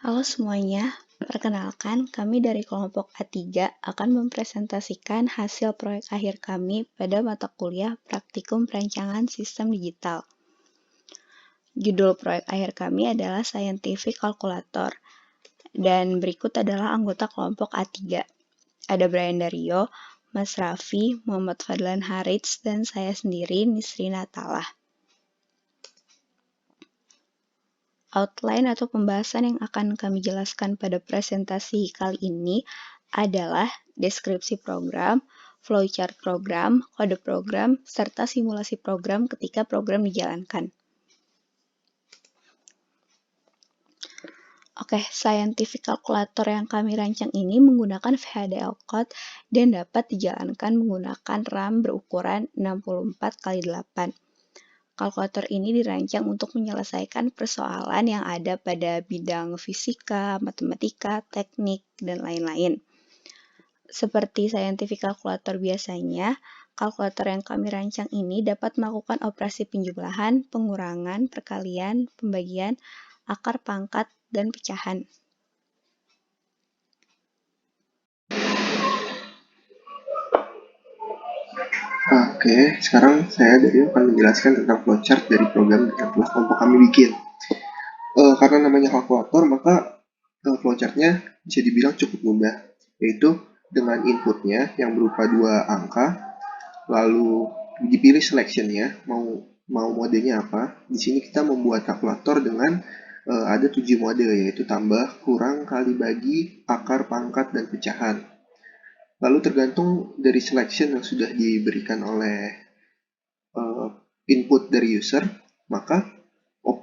Halo semuanya, perkenalkan kami dari kelompok A3 akan mempresentasikan hasil proyek akhir kami pada mata kuliah Praktikum Perancangan Sistem Digital. Judul proyek akhir kami adalah Scientific Calculator, dan berikut adalah anggota kelompok A3. Ada Brian Dario, Mas Raffi, Muhammad Fadlan Harits, dan saya sendiri, Nisri Natalah. Outline atau pembahasan yang akan kami jelaskan pada presentasi kali ini adalah deskripsi program, flowchart program, kode program, serta simulasi program ketika program dijalankan. Oke, scientific calculator yang kami rancang ini menggunakan VHDL code dan dapat dijalankan menggunakan RAM berukuran 64x8. Kalkulator ini dirancang untuk menyelesaikan persoalan yang ada pada bidang fisika, matematika, teknik, dan lain-lain. Seperti scientific calculator biasanya, kalkulator yang kami rancang ini dapat melakukan operasi penjumlahan, pengurangan, perkalian, pembagian, akar pangkat, dan pecahan. Oke, sekarang saya dari akan menjelaskan tentang flowchart dari program yang telah kelompok kami bikin. Karena namanya kalkulator, maka flowchartnya bisa dibilang cukup mudah, yaitu dengan inputnya yang berupa dua angka, lalu dipilih selectionnya, mau modenya apa. Di sini kita membuat kalkulator dengan ada 7 mode, yaitu tambah, kurang, kali bagi, akar, pangkat, dan pecahan. Lalu tergantung dari selection yang sudah diberikan oleh input dari user, maka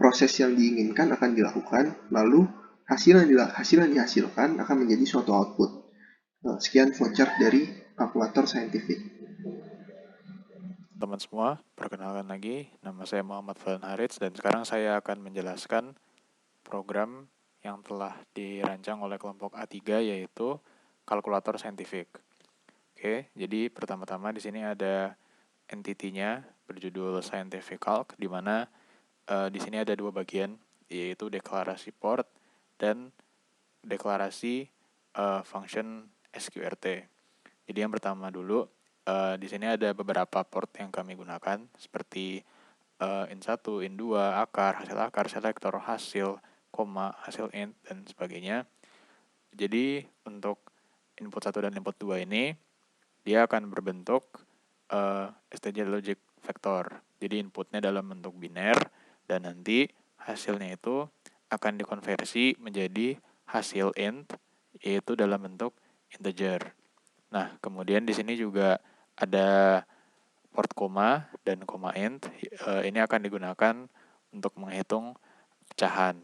proses yang diinginkan akan dilakukan, lalu hasil yang dihasilkan akan menjadi suatu output. Sekian flowchart dari kalkulator saintifik. Teman semua, perkenalkan lagi, nama saya Muhammad Fadlan Harits dan sekarang saya akan menjelaskan program yang telah dirancang oleh kelompok A3 yaitu kalkulator saintifik. Oke, jadi pertama-tama di sini ada entity-nya berjudul Scientific Calc, di mana di sini ada dua bagian, yaitu deklarasi port dan deklarasi function SQRT. Jadi yang pertama dulu, di sini ada beberapa port yang kami gunakan, seperti in1, in2, akar, selektor, hasil, koma, hasil int, dan sebagainya. Jadi untuk input 1 dan input 2 ini, dia akan berbentuk stj logic vector. Jadi inputnya dalam bentuk biner, dan nanti hasilnya itu akan dikonversi menjadi hasil int, yaitu dalam bentuk integer. Nah, kemudian di sini juga ada port koma dan koma int. Ini akan digunakan untuk menghitung pecahan.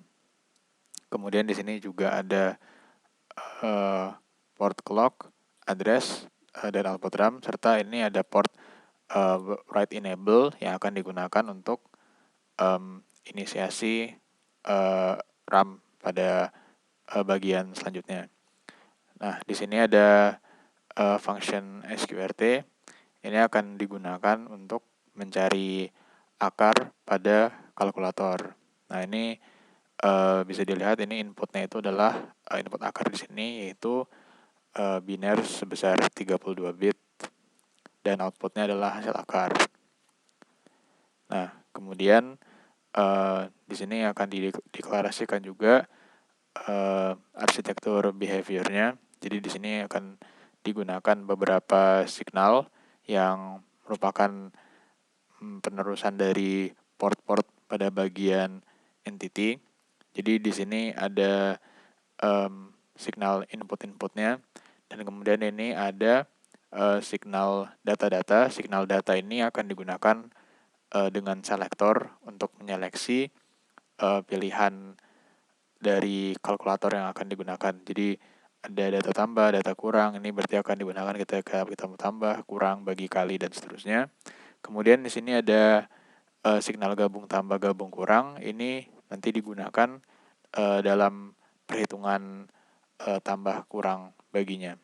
Kemudian di sini juga ada port clock, address, dan output RAM, serta ini ada port write enable yang akan digunakan untuk inisiasi RAM pada bagian selanjutnya. Nah, di sini ada function SQRT. Ini akan digunakan untuk mencari akar pada kalkulator. Nah, ini bisa dilihat ini inputnya itu adalah input akar di sini, yaitu biner sebesar 32 bit dan outputnya adalah hasil akar. Nah, kemudian di sini akan dideklarasikan juga arsitektur behaviornya. Jadi di sini akan digunakan beberapa signal yang merupakan penerusan dari port-port pada bagian entity. Jadi di sini ada signal input-inputnya, dan kemudian ini ada signal data-data. Signal data ini akan digunakan dengan selektor untuk menyeleksi pilihan dari kalkulator yang akan digunakan. Jadi ada data tambah, data kurang, ini berarti akan digunakan ketika kita tambah, kurang, bagi, kali, dan seterusnya. Kemudian di sini ada signal gabung tambah, gabung kurang, ini nanti digunakan dalam perhitungan tambah kurang baginya.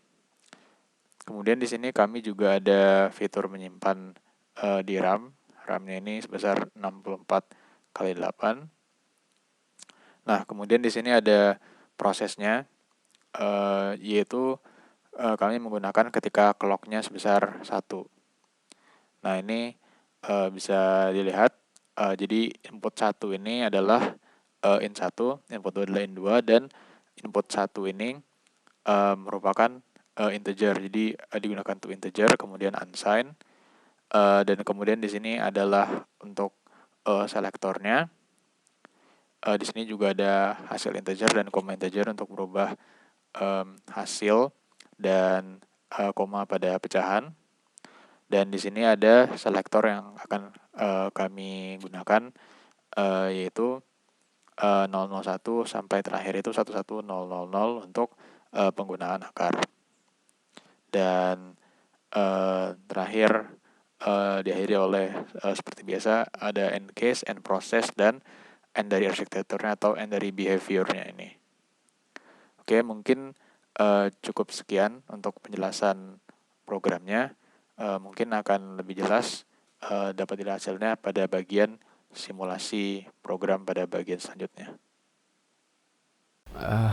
Kemudian di sini kami juga ada fitur menyimpan di RAM. RAM-nya ini sebesar 64x8. Nah, kemudian di sini ada prosesnya, yaitu kami menggunakan ketika clock-nya sebesar 1. Nah, ini bisa dilihat, jadi input 1 ini adalah in 1, input 2 adalah in 2, dan input 1 ini merupakan integer, jadi digunakan to integer, kemudian unsigned, dan kemudian di sini adalah untuk selektornya. Di sini juga ada hasil integer dan koma integer untuk merubah hasil dan koma pada pecahan. Dan di sini ada selektor yang akan kami gunakan, yaitu 001 sampai terakhir itu 11000 untuk penggunaan akar. Dan terakhir diakhiri oleh seperti biasa ada end case, end process, dan end dari arsitekturnya atau end dari behaviornya ini. Oke, mungkin cukup sekian untuk penjelasan programnya. Mungkin akan lebih jelas dapat dilihat hasilnya pada bagian simulasi program pada bagian selanjutnya.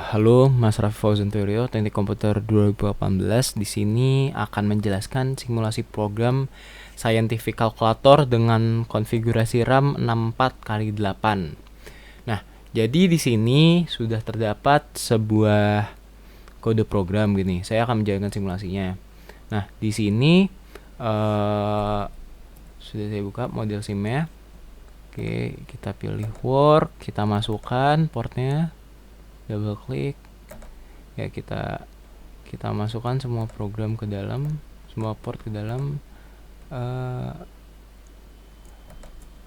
Halo, Mas Raffi Fauzan-Teorio, Teknik Komputer 2018. Di sini akan menjelaskan simulasi program Scientific Calculator dengan konfigurasi RAM 64x8. Nah, jadi di sini sudah terdapat sebuah kode program gini. Saya akan menjalankan simulasinya. Nah, di sini sudah saya buka model SIM-nya. Oke, kita pilih work, kita masukkan portnya, double klik. Ya, kita masukkan semua program ke dalam, semua port ke dalam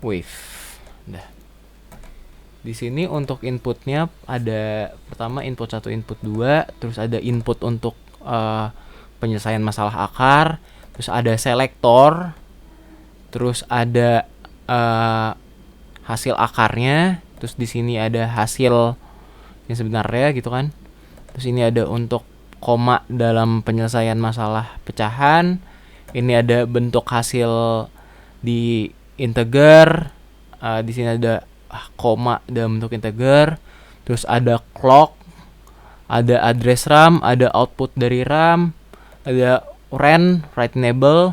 wave. Dah. Di sini untuk inputnya ada pertama input 1, input 2, terus ada input untuk penyelesaian masalah akar, terus ada selektor, terus ada hasil akarnya, terus di sini ada hasil yang sebenarnya gitu kan. Terus ini ada untuk koma dalam penyelesaian masalah pecahan. Ini ada bentuk hasil di integer. Di sini ada koma dalam bentuk integer. Terus ada clock, ada address RAM, ada output dari RAM, ada RAN, write enable.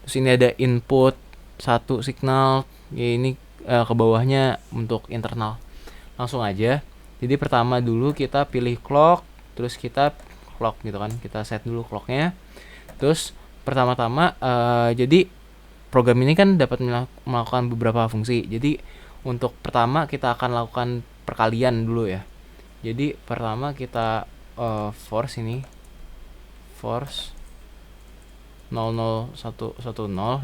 Terus ini ada input 1 signal. Ya, ini ke bawahnya untuk internal. Langsung aja. Jadi pertama dulu kita pilih clock, terus kita clock gitu kan, kita set dulu clocknya. Terus pertama-tama jadi program ini kan dapat melakukan beberapa fungsi. Jadi untuk pertama kita akan lakukan perkalian dulu ya. Jadi pertama kita force ini, force 00110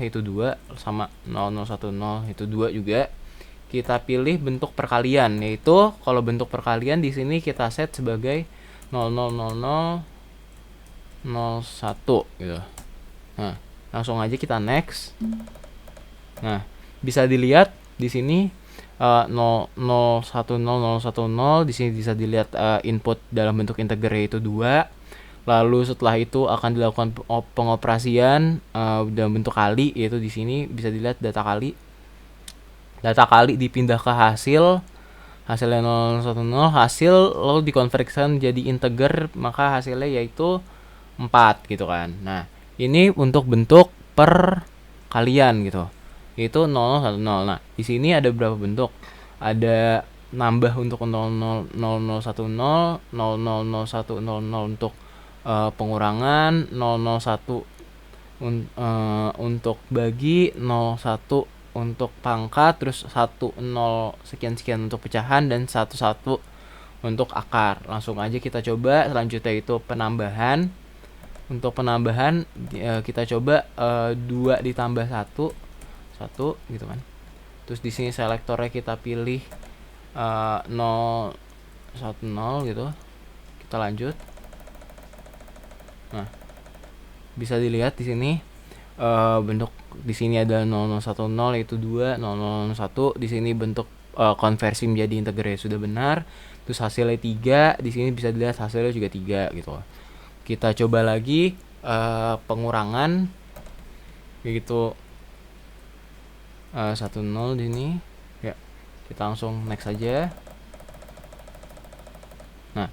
itu 2 sama 0010 itu 2 juga. Kita pilih bentuk perkalian, yaitu kalau bentuk perkalian di sini kita set sebagai 000001 gitu. Nah, langsung aja kita next. Nah, bisa dilihat di sini 0010 di sini bisa dilihat input dalam bentuk integer yaitu 2. Lalu setelah itu akan dilakukan pengoperasian dalam bentuk kali, yaitu di sini bisa dilihat data kali. Data kali dipindah ke hasilnya 010, hasil lalu dikonversikan jadi integer, maka hasilnya yaitu 4 gitu kan. Nah, ini untuk bentuk perkalian gitu. Itu 0010. Nah, di sini ada berapa bentuk? Ada nambah untuk 0010, 00010 untuk pengurangan, 001 untuk bagi, 01 untuk pangkat, terus 10 sekian-sekian untuk pecahan, dan 11 untuk akar. Langsung aja kita coba. Selanjutnya itu penambahan. Untuk penambahan kita coba 2 ditambah 1 gitu kan. Terus di sini selektornya kita pilih 010 gitu. Kita lanjut. Nah, bisa dilihat di sini bentuk di sini ada 0010 yaitu 2, 0001. Di sini bentuk konversi menjadi integer sudah benar. Terus hasilnya 3, di sini bisa dilihat hasilnya juga 3 gitu. Kita coba lagi pengurangan begitu 10 di sini. Ya, kita langsung next aja. Nah,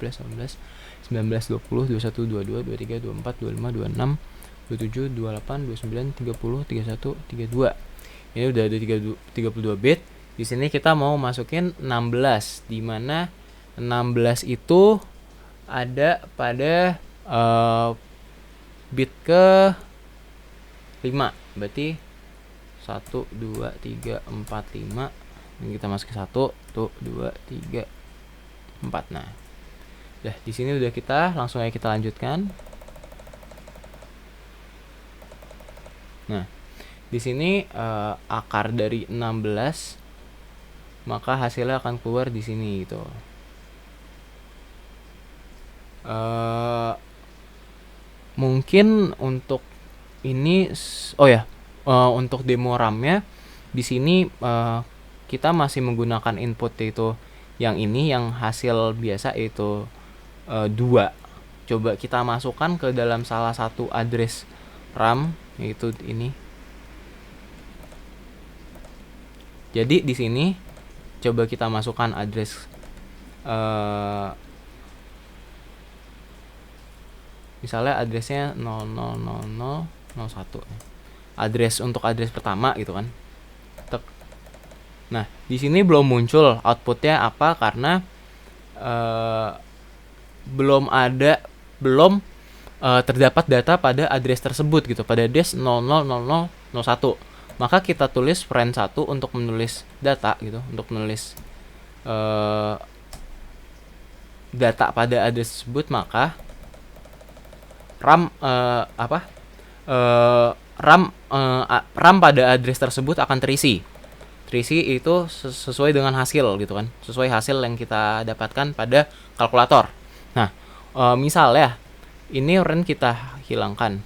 17, 18, 19, 20, 21, 22, 23, 24, 25, 26, 27, 28, 29, 30, 31, 32. Ini udah ada 32 bit. Di sini kita mau masukin 16, di mana 16 itu ada pada bit ke 5. Berarti 1 2 3 4 5. Ini kita masukin 1, 2, 3, 4. Nah, udah di sini udah kita langsung aja kita lanjutkan. Nah, di sini akar dari 16, maka hasilnya akan keluar di sini gitu. Mungkin untuk ini untuk demo RAM-nya di sini kita masih menggunakan input itu yang ini, yang hasil biasa itu 2. Coba kita masukkan ke dalam salah satu address RAM, yaitu ini. Jadi di sini coba kita masukkan address misalnya addressnya 000001. Address untuk address pertama gitu kan. Nah, di sini belum muncul outputnya apa karena belum terdapat data pada address tersebut gitu, pada address 000001. Maka kita tulis friend 1 untuk menulis data gitu, untuk menulis data pada address tersebut, maka RAM RAM pada address tersebut akan terisi itu sesuai dengan hasil gitu kan, sesuai hasil yang kita dapatkan pada kalkulator. Nah, misalnya ini range kita hilangkan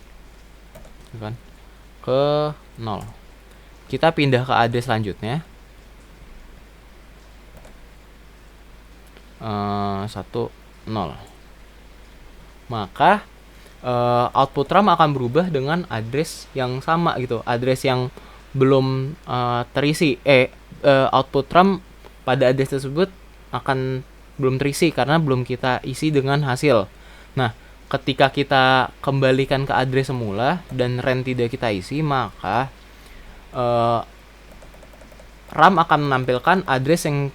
gitu kan, ke 0. Kita pindah ke address selanjutnya 10. Maka output RAM akan berubah dengan address yang sama gitu, address yang belum terisi. Output RAM pada address tersebut akan belum terisi karena belum kita isi dengan hasil. Nah, ketika kita kembalikan ke address semula dan range tidak kita isi, maka RAM akan menampilkan address yang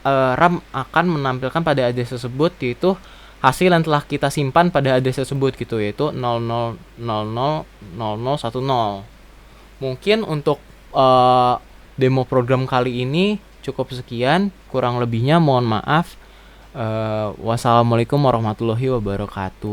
RAM akan menampilkan pada address tersebut yaitu hasil yang telah kita simpan pada address tersebut gitu, yaitu 00000010. Mungkin untuk demo program kali ini cukup sekian, kurang lebihnya mohon maaf. Wassalamualaikum warahmatullahi wabarakatuh.